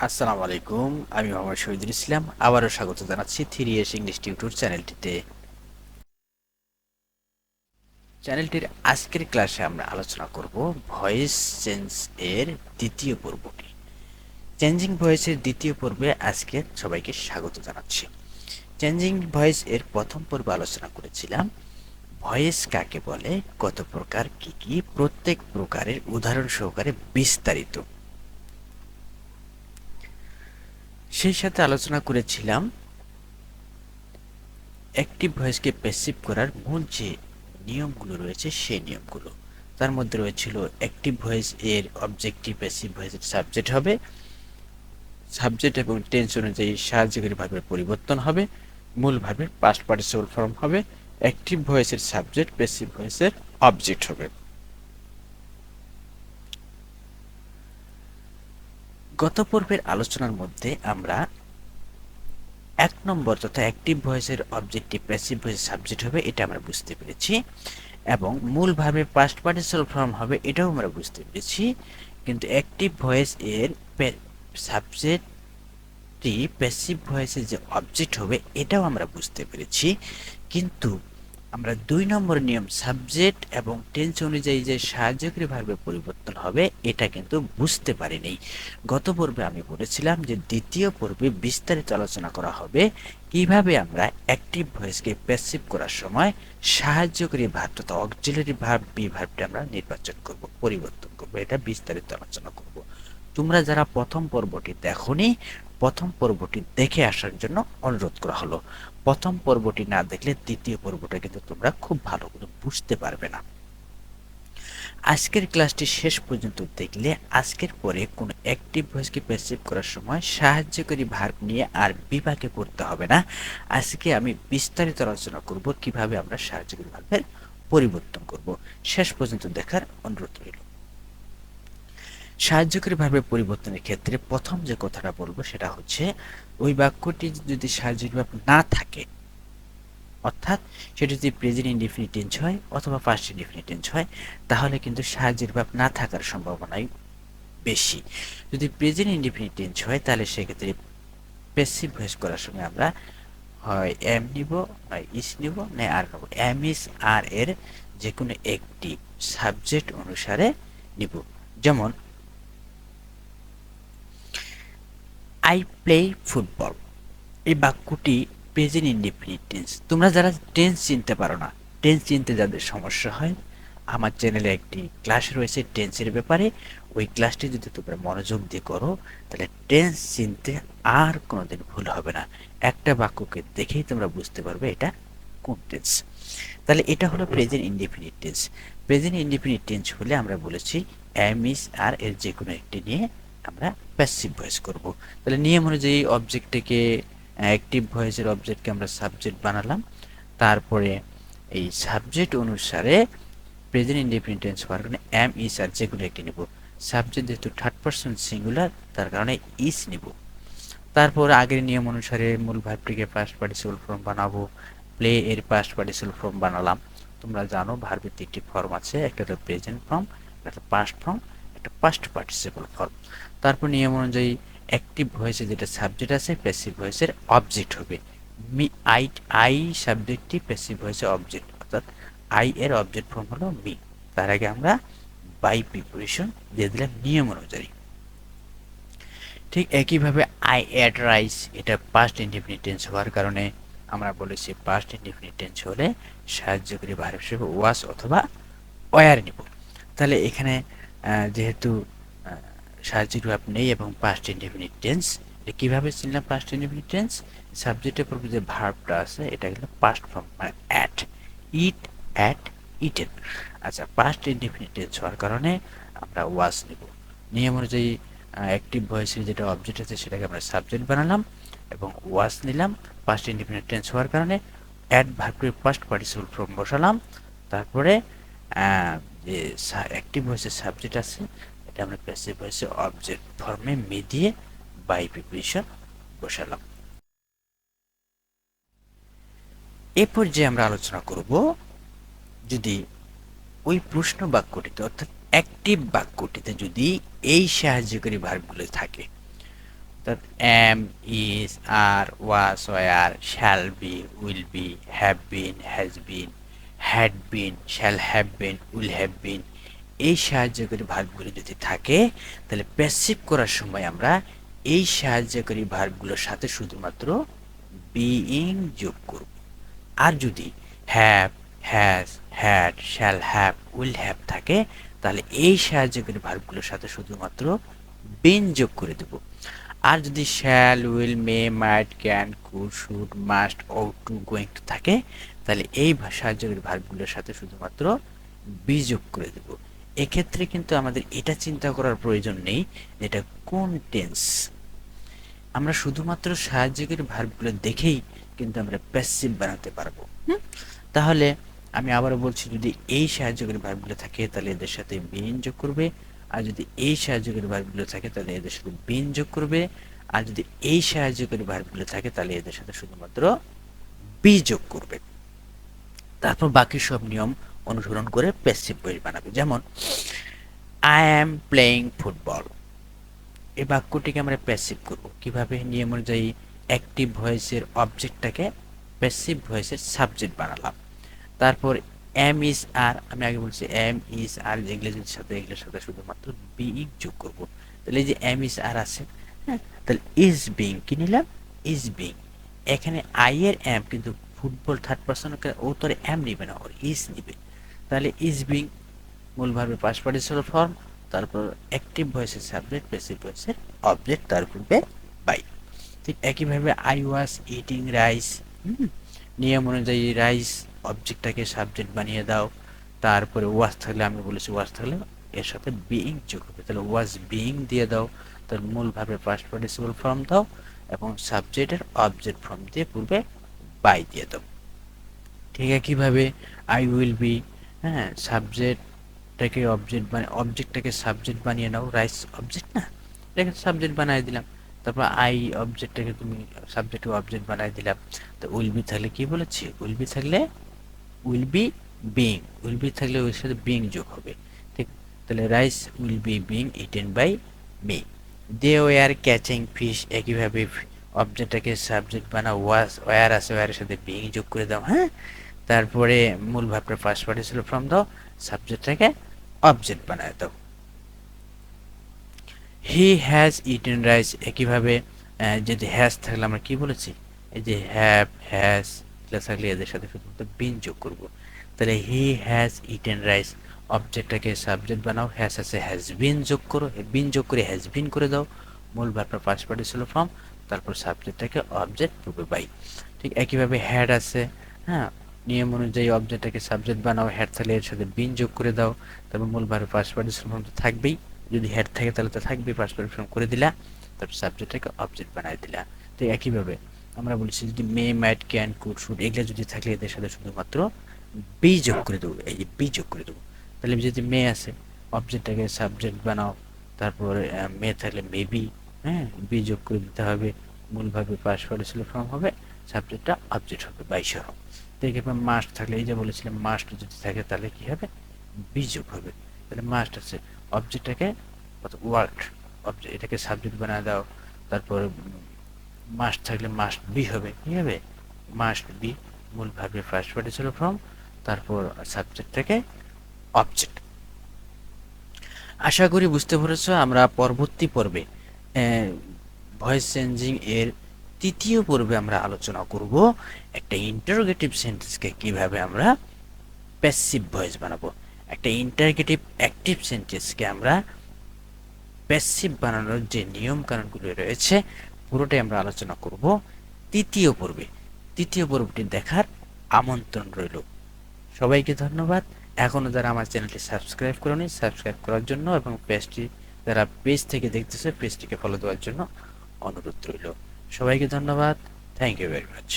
আসসালামু আলাইকুম। আমি মোহাম্মদ শহীদুল ইসলাম। আবারও স্বাগত জানাচ্ছি 3S ইংলিশ টিউটর চ্যানেলটিতে। চ্যানেলটির আজকের ক্লাসে আমরা আলোচনা করব ভয়েস চেঞ্জ এর দ্বিতীয় পর্বটি। চেঞ্জিং ভয়েসের দ্বিতীয় পর্বে আজকে সবাইকে স্বাগত জানাচ্ছি। চেঞ্জিং ভয়েস এর প্রথম পর্বে আলোচনা করেছিলাম ভয়েস কাকে বলে, কত প্রকার, কি কি, প্রত্যেক প্রকারের উদাহরণ সহকারে বিস্তারিত। সেই সাথে আলোচনা করেছিলাম অ্যাক্টিভ ভয়েসকে প্যাসিভ করার মূল যে নিয়মগুলো রয়েছে সেই নিয়মগুলো। তার মধ্যে রয়েছিল অ্যাক্টিভ ভয়েস এর অবজেক্টিভ, প্যাসিভ ভয়েসের সাবজেক্ট হবে, সাবজেক্ট এবং টেন্স অনুযায়ী সাহায্যকারী ভার্বের পরিবর্তন হবে, মূল ভার্বের পাস্ট পার্টিসিপল ফর্ম হবে, অ্যাক্টিভ ভয়েসের সাবজেক্ট, প্যাসিভ ভয়েসের অবজেক্ট হবে। গত পর্বের আলোচনার মধ্যে আমরা 1 নম্বর তথা অ্যাক্টিভ ভয়েসের অবজেক্টিভ, প্যাসিভ ভয়েসের সাবজেক্ট হবে এটা আমরা বুঝতে পেরেছি, এবং মূল ভার্বের পাস্ট পার্টিসিপল ফর্ম হবে এটাও আমরা বুঝতে পেরেছি। কিন্তু অ্যাক্টিভ ভয়েস এর সাবজেক্টটি প্যাসিভ ভয়েসের যে অবজেক্ট হবে এটাও আমরা বুঝতে পেরেছি, কিন্তু আমরা 2 নম্বর নিয়ম সাবজেক্ট এবং টেন্স অনুযায়ী যে সাহায্যকারী ভার্বের পরিবর্তন হবে এটা কিন্তু বুঝতে পারিনি। গত পর্বে আমি বলেছিলাম যে দ্বিতীয় পর্বে বিস্তারিত আলোচনা করা হবে কিভাবে আমরা অ্যাক্টিভ ভয়েসকে প্যাসিভ করার সময় সাহায্যকারী ভার্ব তথা অক্সিলারি ভার্ব বি ভার্বটা আমরা নির্বাচন করব, পরিবর্তন করব, এটা বিস্তারিত আলোচনা করব। তোমরা যারা প্রথম পর্বটি দেখোনি, প্রথম পর্বটি দেখে আসার জন্য অনুরোধ করা হলো। প্রথম পর্বটি না দেখলে দ্বিতীয় পর্বটা কিন্তু তোমরা খুব ভালো করে বুঝতে পারবে না। আজকের ক্লাসটি শেষ পর্যন্ত দেখলে আজকের পরে কোনো অ্যাক্টিভ ভয়েসকে প্যাসিভ করার সময় সাহায্যকারী ভার্ব নিয়ে আর বিপাকে পড়তে হবে না। আজকে আমি বিস্তারিত আলোচনা করব কিভাবে আমরা সাহায্যকারী ভার্বের পরিবর্তন করব। শেষ পর্যন্ত দেখার অনুরোধ রইল। সাহায্যকারী ভার্বের পরিবর্তনের ক্ষেত্রে প্রথম যে কথাটা বলবো সেটা হচ্ছে ওই বাক্যটি যদি সাহায্যকারী ভার্ব না থাকে, অর্থাৎ সেটা যদি প্রেজেন্ট ইনডিফিনিট টেন্স হয় অথবা পাস্ট ইনডিফিনিট টেন্স হয়, তাহলে কিন্তু সাহায্যের ভার্ব না থাকার সম্ভাবনাই বেশি। যদি প্রেজেন্ট ইনডিফিনিট টেন্স হয় তাহলে সেক্ষেত্রে প্যাসিভ ভয়েস করার সময় আমরা হয় এম নিব, নয় ইস নিব, নয় আর নেব। এম ইস আর এর যে কোনো একটি সাবজেক্ট অনুসারে নিব। যেমন আই প্লে ফুটবল, এই বাক্যটি প্রেজেন্ট ইনডিফিনিট টেন্স। তোমরা যারা টেন্স চিনতে পারো না, টেন্স চিনতে যাদের সমস্যা হয়, আমার চ্যানেলে একটি ক্লাস রয়েছে টেন্সের ব্যাপারে। ওই ক্লাসটি যদি তোমরা মনোযোগ দিয়ে করো তাহলে টেন্স চিনতে আর কোনোদিন ভুল হবে না। একটা বাক্যকে দেখেই তোমরা বুঝতে পারবে এটা কোন টেন্স। তাহলে এটা হলো present indefinite tense. Present indefinite tense হলে আমরা বলেছি এম ইস আর এর যে কোনো একটি নিয়ে আমরা প্যাসিভ ভয়েস করব। তাহলে নিয়ম অনুযায়ী অবজেক্টটিকে, অ্যাক্টিভ ভয়েসের অবজেক্টকে আমরা সাবজেক্ট বানালাম, তারপরে এই সাবজেক্ট অনুসারে প্রেজেন্ট ইনডিফিনিট টেন্স হওয়ার কারণে এম ইস আর যে কোনো একটি নেব। সাবজেক্ট যেহেতু থার্ড পারসন সিঙ্গুলার তার কারণে ইস নেব। তারপর আগের নিয়ম অনুসারে মূল ভার্বটিকে পাস্ট পার্টিসিপল ফর্ম বানাবো, প্লে এর পাস্ট পার্টিসিপল ফর্ম বানালাম। তোমরা জানো ভার্বের 3টি ফর্ম আছে, একটা হলো প্রেজেন্ট ফর্ম, একটা পাস্ট ফর্ম, একটা পাস্ট পার্টিসিপল ফর্ম। তারপর নিয়ম অনুযায়ী অ্যাক্টিভ ভয়েসে যেটা সাবজেক্ট আছে প্যাসিভ ভয়েসের অবজেক্ট হবে। মি আই, আই সাবজেক্টটি প্যাসিভ ভয়েসের অবজেক্ট, অর্থাৎ আই এর অবজেক্ট ফর্ম হলো মি। তার আগে আমরা বাই প্রিপোজিশন দিয়ে দিলাম নিয়ম অনুযায়ী। ঠিক একইভাবে আই অ্যাড রাইস, এটা পাস্ট ইনডিফিনিট টেন্স হওয়ার কারণে আমরা বলেছি পাস্ট ইনডিফিনিট টেন্স হলে সাহায্যকারী ভার্ব হিসেবে ওয়াজ অথবা ওয়ার নিব। তাহলে এখানে যেহেতু সাহায্যকারী ভার্ব নেই এবং পাস্ট ইনডিফিনিট টেন্স, এটা কিভাবে চিনলাম পাস্ট ইনডিফিনিট টেন্স? সাবজেক্টের পূর্বে যে ভার্বটা আছে এটা কিন্তু পাস্ট ফর্ম, মানে অ্যাট, ইট, অ্যাট, ইটেন। আচ্ছা, পাস্ট ইনডিফিনিট টেন্স হওয়ার কারণে আমরা ওয়াজ নিব। নিয়ম অনুযায়ী অ্যাক্টিভ ভয়েসের যেটা অবজেক্ট আছে সেটাকে আমরা সাবজেক্ট বানালাম এবং ওয়াজ নিলাম। পাস্ট ইনডিফিনিট টেন্স হওয়ার কারণে অ্যাড ভার্বটির পাস্ট পার্টিসিপল ফর্ম বসালাম। তারপরে যে অ্যাক্টিভ ভয়েসের সাবজেক্ট আছে এটা আমরা প্যাসিভ ভয়েসের অবজেক্ট ফর্মে মি দিয়ে বাই প্রিপোজিশন বসালাম। এরপর যে আমরা আলোচনা করব যদি ওই প্রশ্ন বাক্যটিতে অর্থাৎ অ্যাক্টিভ বাক্যটিতে যদি এই সাহায্যকারী ভার্বগুলো থাকে, that am, is, are, was, were, shall be, will be, have been, has been, had been, shall have been, will have been, এই সাহায্যকারী ভার্বগুলো যদি থাকে তাহলে প্যাসিভ করার সময় আমরা এই সাহায্যকারী ভার্বগুলোর সাথে শুধুমাত্র বিইং যোগ করব। আর যদি have, has, had, shall have, will have থাকে তাহলে এই সাহায্যকারী ভার্বগুলোর সাথে শুধুমাত্র বিন যোগ করে দেব। আর যদি shall, will, may, might, can, could, should, must, ought to, going to থাকে তাহলে এই সাহায্যকারী ভার্বগুলোর সাথে শুধুমাত্র বি যোগ করে দেব। এক্ষেত্রে কিন্তু আমাদের এটা চিন্তা করার প্রয়োজন নেই এটা কোন টেন্স। আমরা শুধুমাত্র সাহায্যকারী ভার্বগুলো দেখেই কিন্তু আমরা প্যাসিভ বানাতে পারবো। তাহলে আমি আবারও বলছি, যদি এই সাহায্যকারী ভার্বগুলো থাকে তাহলে এদের সাথে বিন যোগ করবে, আর যদি এই সাহায্যকারী ভার্বগুলো থাকে তাহলে এদের সাথে বিন যোগ করবে, আর যদি এই সাহায্যকারী ভার্বগুলো থাকে তাহলে এদের সাথে শুধুমাত্র বি যোগ করবে। তারপর বাকি সব নিয়ম অনুসরণ করে প্যাসিভ ভয়েস বানাবে। যেমন আই অ্যাম প্লেয়িং ফুটবল, এই বাক্যটিকে আমরা প্যাসিভ করব কিভাবে? নিয়ম অনুযায়ী অ্যাক্টিভ ভয়েসের অবজেক্টটাকে প্যাসিভ ভয়েসের সাবজেক্ট বানালাম। তারপর এম ইজ আর, আমি আগে বলছি এম ইজ আর এগুলোর সাথে শুধুমাত্র বিইং যোগ করব। তাহলে এই যে এম ইজ আর আছে, হ্যাঁ, তাহলে ইজ বিং কি নিলাম? Is being. এখানে আই এর এম কিন্তু ফুটবল থার্ড পারসন, ও তো এম নিবে না, ওর ইজ নিবে। তাহলে ইজ বিং মূল ভার্বের পাস্ট পার্টিসিপাল ফর্ম, তারপর অ্যাক্টিভ ভয়েসের সাবজেক্ট, প্যাসিভ ভয়েসের অবজেক্ট, তার পূর্বে বাই। ঠিক একইভাবে আই ওয়াজ ইটিং রাইস, নিয়ম অনুযায়ী রাইস অবজেক্টটাকে সাবজেক্ট বানিয়ে দাও। তারপরে ওয়াজ থাকলে, আমি বলেছি ওয়াজ থাকলে এর সাথে বিইং যোগ হবে, তাহলে ওয়াজ বিইং দিয়ে দাও। তার মূল ভাবে পাস্ট পার্টিসিপাল ফর্ম দাও এবং সাবজেক্টের অবজেক্ট ফর্ম দিয়ে পূর্বে বাই দিয়ে দাও। ঠিক একইভাবে আই উইল বি, হ্যাঁ, সাবজেক্টটাকে অবজেক্টটাকে সাবজেক্ট বানিয়ে নাও, রাইস অবজেক্ট না, এটাকে সাবজেক্ট বানিয়ে দিলাম। তারপর আই অবজেক্টটাকে তুমি সাবজেক্ট অবজেক্ট বানিয়ে দিলাম। তো উইল বি থাকলে কি বলেছি? উইল বি থাকলে will be being, will be থাকলে ওর সাথে বিং যোগ হবে। ঠিক, তাহলে rice will be being eaten by me. They were catching fish, একইভাবে অবজেক্টটাকে সাবজেক্ট বানাও, ওয়ার আছে, ওয়ারের সাথে বিং যোগ করে দাও। হ্যাঁ, তারপরে মূল ভাবটা ফার্স্ট পার্টিসিপাল ফর্ম দাও, সাবজেক্টটাকে অবজেক্ট বানায় দাও। হি হ্যাজ ইটেন রাইস, একইভাবে যদি হ্যাজ থাকলে আমরা কি বলেছি? এই যে হ্যাভ, হ্যাজ এগুলো থাকলে এদের সাথে শুধুমাত্র বিন যোগ করব। তাহলে হি হ্যাজ ইটেন রাইস, অবজেক্টটাকে সাবজেক্ট বানাও, হ্যাজ আছে হ্যাজ বিন যোগ করো, বিন যোগ করে হ্যাজ বিন করে দাও, মূল ভাবটা ফার্স্ট পার্টিসিপাল ফর্ম, তারপর সাবজেক্টটাকে অবজেক্ট পূর্বে বাই। ঠিক একইভাবে হ্যাড আছে, হ্যাঁ, নিয়ম অনুযায়ী অবজেক্টটাকে সাবজেক্ট বানাও, হ্যাড থাকলে এর সাথে বিন যোগ করে দাও, তারপর মূল ভাবে ফার্স্ট পার্টিসিপাল ফর্ম তো থাকবেই, যদি হেড থাকে তাহলে তো থাকবে, ফার্স্ট পারফর্ম করে দিলা, তারপর সাবজেক্টটাকে অবজেক্ট বানাই দিলা। তো একইভাবে আমরা বলছি যদি মে, মাইট, ক্যান, কুড, শুড এগুলো যদি থাকলে এদের সাথে শুধুমাত্র বি যোগ করে দেবো, এই যে বি যোগ করে দেবো। তাহলে যদি মে আছে অবজেক্টটাকে সাবজেক্ট বানাও, তারপরে মে থাকলে মেবি, হ্যাঁ, বি যোগ করে দিতে হবে, মূলভাবে ফার্স্ট পার্টিসিপাল ফর্ম হবে, সাবজেক্টটা অবজেক্ট হবে বাই সহ। তো এখানে মাস্ট থাকলে, এই যে বলেছিলাম মাস্ট যদি থাকে তাহলে কি হবে? বি যোগ হবে। তাহলে মাস্ট আছে অবজেক্টটাকে ওয়ার্ক, অবজেক্ট এটাকে সাবজেক্ট বানিয়ে দাও, তারপর মাস্ট থাকলে মাস্ট বি হবে, কি হবে? মাস্ট বি, মূল ভাবে ফার্স্ট পার্টিসিপাল ফর্ম, তারপর সাবজেক্টটাকে অবজেক্ট। আশা করি বুঝতে পেরেছো। আমরা পরবর্তী পর্বে ভয়েস চেঞ্জিং এর তৃতীয় পর্বে আমরা আলোচনা করব একটা ইন্টারোগেটিভ সেন্টেন্সকে কিভাবে আমরা প্যাসিভ ভয়েস বানাবো, একটা ইন্টারোগেটিভ অ্যাক্টিভ সেন্টেন্সকে আমরা প্যাসিভ বানানোর যে নিয়ম কানুনগুলো রয়েছে পুরোটাই আমরা আলোচনা করব তৃতীয় পর্বে। তৃতীয় পর্বটি দেখার আমন্ত্রণ রইল। সবাইকে ধন্যবাদ। এখনো যারা আমার চ্যানেলটি সাবস্ক্রাইব করেনি, সাবস্ক্রাইব করার জন্য এবং পেজটি যারা পেজ থেকে দেখতেছে পেজটিকে ফলো দেওয়ার জন্য অনুরোধ রইল। সবাইকে ধন্যবাদ। Thank you very much.